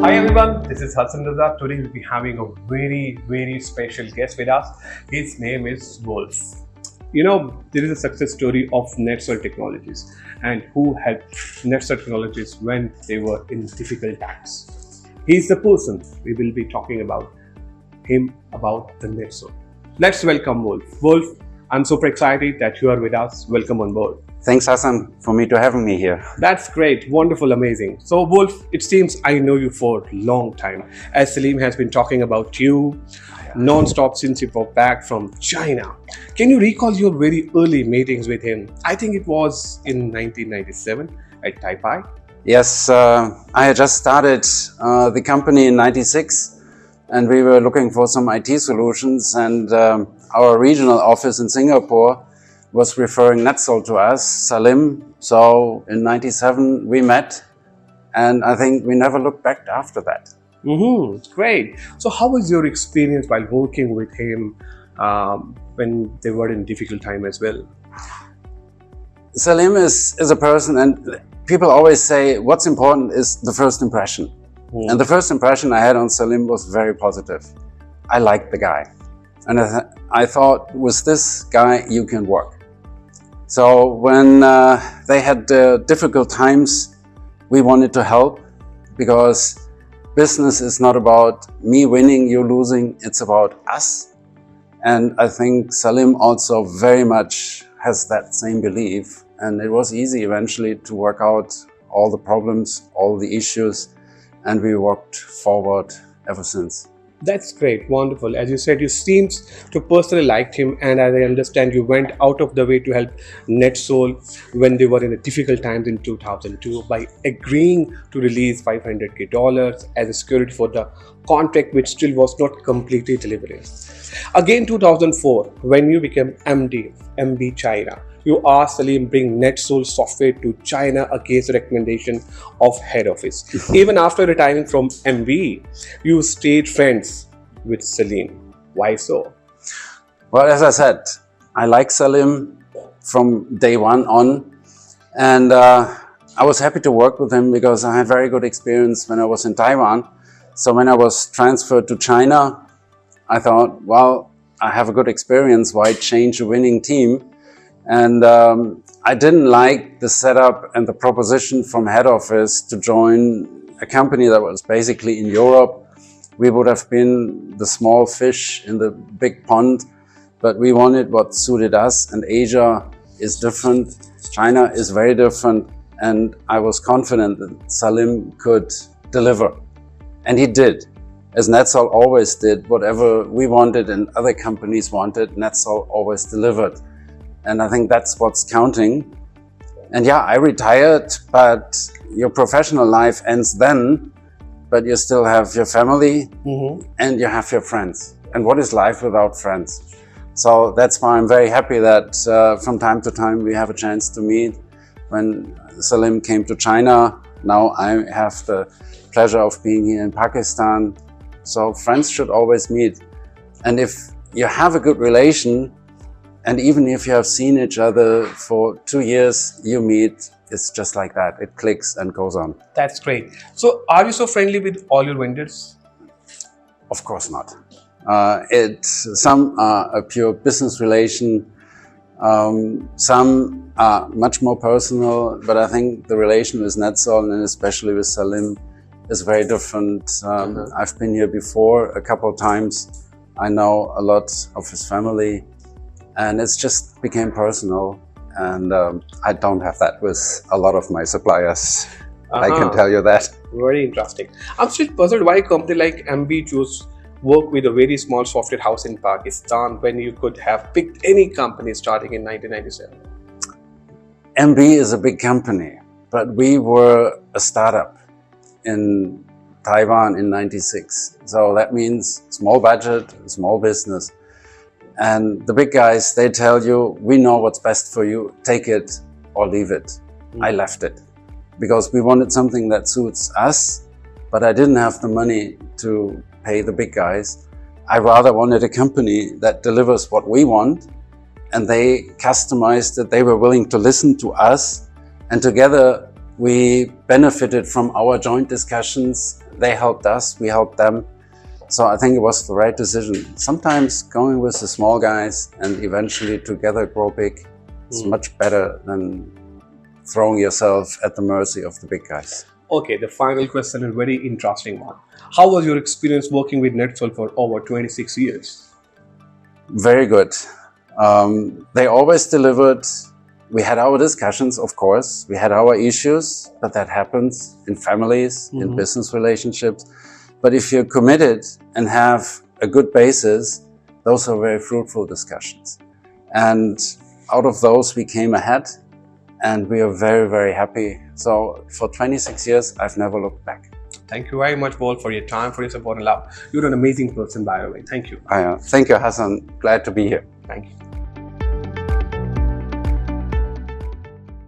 Hi everyone, this is Hassan Raza. Today we'll be having a very special guest with us. His name is Wolf. There is a success story of NETSOL Technologies and who helped NETSOL Technologies when they were in difficult times. He's the person we will be talking about the NETSOL. Let's welcome Wolf. Wolf, I'm super excited that you are with us. Welcome on board. Thanks, Hassan, for having me here. That's great, wonderful, amazing. So, Wolf, it seems I know you for a long time, as Salim has been talking about you non-stop since you were back from China. Can you recall your very early meetings with him? I think it was in 1997 at Taipei. Yes, I had just started the company in 96, and we were looking for some IT solutions, and our regional office in Singapore was referring NETSOL to us, Salim. So in 97 we met, and I think we never looked back after that. Great. So how was your experience while working with him when they were in difficult time as well? Salim is a person, and people always say what's important is the first impression. And the first impression I had on Salim was very positive. I liked the guy. And I thought, with this guy you can work. So when they had difficult times, we wanted to help, because business is not about me winning, you losing, it's about us. And I think Salim also very much has that same belief. And it was easy eventually to work out all the problems, all the issues, and we walked forward ever since. That's great, wonderful. As you said, you seems to personally liked him, and as I understand, you went out of the way to help NETSOL when they were in the difficult times in 2002 by agreeing to release $500K as a security for the contract, which still was not completely delivered. Again, 2004, when you became MD China, you asked Salim bring NETSOL software to China against the recommendation of head office. Even after retiring from MV, you stayed friends with Salim. Why so? Well, as I said, I like Salim from day one on, and I was happy to work with him because I had very good experience when I was in Taiwan. So when I was transferred to China, I thought, well, I have a good experience, why change a winning team? And I didn't like the setup and the proposition from head office to join a company that was basically in Europe. We would have been the small fish in the big pond, but we wanted what suited us, and Asia is different, China is very different, and I was confident that Salim could deliver. And he did, as NETSOL always did. Whatever we wanted and other companies wanted, NETSOL always delivered. And I think that's what's counting. And yeah, I retired, but your professional life ends then, but you still have your family and you have your friends. And what is life without friends? So that's why I'm very happy that from time to time we have a chance to meet. When Salim came to China, now I have the pleasure of being here in Pakistan. So friends should always meet. And if you have a good relation, and even if you have seen each other for 2 years, you meet, it's just like that. It clicks and goes on. That's great. So are you so friendly with all your vendors? Of course not. Some are a pure business relation. Some are much more personal, but I think the relation with NETSOL and especially with Salim is very different. I've been here before a couple of times. I know a lot of his family. And it's just became personal, and I don't have that with a lot of my suppliers. I can tell you that. Very interesting. I'm still puzzled why a company like MB chose work with a very small software house in Pakistan when you could have picked any company starting in 1997. MB is a big company, but we were a startup in Taiwan in 96. So that means small budget, small business. And the big guys, they tell you, we know what's best for you, take it or leave it. I left it because we wanted something that suits us, but I didn't have the money to pay the big guys. I rather wanted a company that delivers what we want, and they customized it. They were willing to listen to us, and together we benefited from our joint discussions They helped us, we helped them. So I think it was the right decision. Sometimes going with the small guys and eventually together grow big is much better than throwing yourself at the mercy of the big guys. Okay, the final question, a very interesting one. How was your experience working with NETSOL for over 26 years? Very good. They always delivered. We had our discussions, of course. We had our issues, but that happens in families, in business relationships. But if you're committed and have a good basis, those are very fruitful discussions. And out of those, we came ahead, and we are very, very happy. So for 26 years, I've never looked back. Thank you very much, Wolf, for your time, for your support and love. You're an amazing person, by the way. Thank you. Thank you, Hassan. Glad to be here. Thank you.